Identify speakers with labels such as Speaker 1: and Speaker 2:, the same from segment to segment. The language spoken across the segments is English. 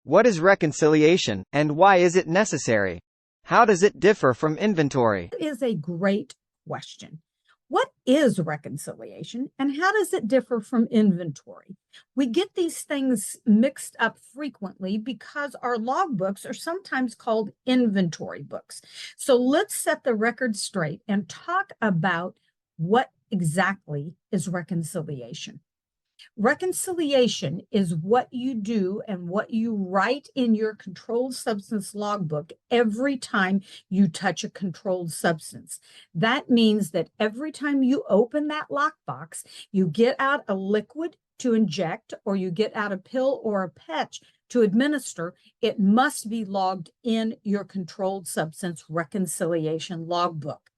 Speaker 1: What is reconciliation, and why is it necessary? How does it differ from inventory?
Speaker 2: That is a great question. What is reconciliation and how does it differ from inventory? We get these things mixed up frequently because our logbooks are sometimes called inventory books. So let's set the record straight and talk about what exactly is reconciliation. Reconciliation is what you do and what you write in your controlled substance logbook every time you touch a controlled substance. That means that every time you open that lockbox, you get out a liquid to inject, or you get out a pill or a patch to administer, it must be logged in your controlled substance reconciliation logbook.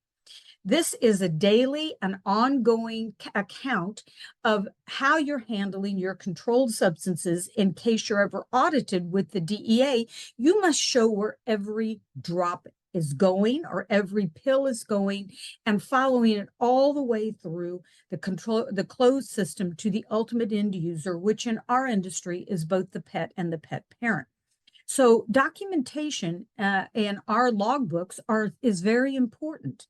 Speaker 2: This is a daily and ongoing account of how you're handling your controlled substances. In case you're ever audited with the DEA, you must show where every drop is going or every pill is going, and following it all the way through the closed system to the ultimate end user, which in our industry is both the pet and the pet parent. So documentation in our logbooks is very important.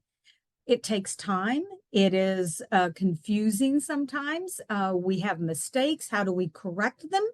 Speaker 2: It takes time. It is confusing sometimes. We have mistakes. How do we correct them?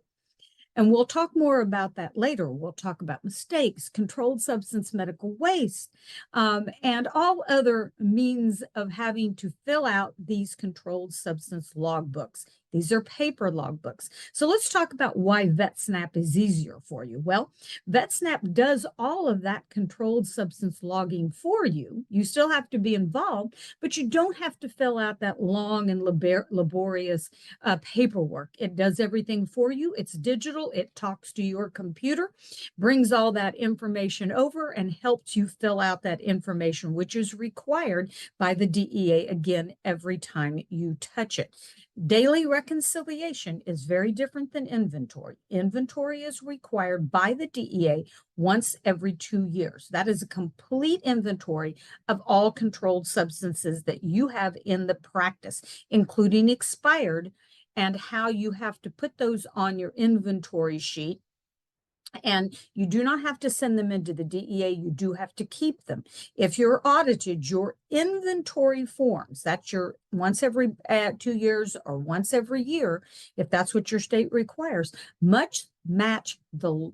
Speaker 2: And we'll talk more about that later. We'll talk about mistakes, controlled substance medical waste, and all other means of having to fill out these controlled substance logbooks. These are paper logbooks. So let's talk about why VetSnap is easier for you. Well, VetSnap does all of that controlled substance logging for you. You still have to be involved, but you don't have to fill out that long and laborious paperwork. It does everything for you. It's digital. It talks to your computer, brings all that information over, and helps you fill out that information, which is required by the DEA, again, every time you touch it. Daily reconciliation is very different than inventory. Inventory is required by the DEA once every 2 years. That is a complete inventory of all controlled substances that you have in the practice, including expired, and how you have to put those on your inventory sheet. And you do not have to send them into the DEA. You do have to keep them. If you're audited, your inventory forms, that's your once every 2 years or once every year, if that's what your state requires, must match the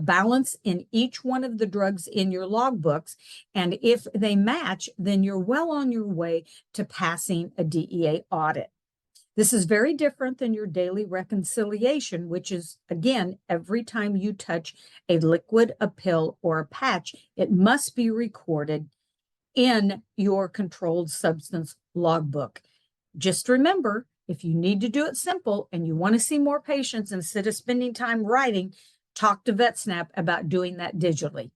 Speaker 2: balance in each one of the drugs in your logbooks. And if they match, then you're well on your way to passing a DEA audit. This is very different than your daily reconciliation, which is, again, every time you touch a liquid, a pill, or a patch, it must be recorded in your controlled substance logbook. Just remember, if you need to do it simple and you want to see more patients instead of spending time writing, talk to VetSnap about doing that digitally.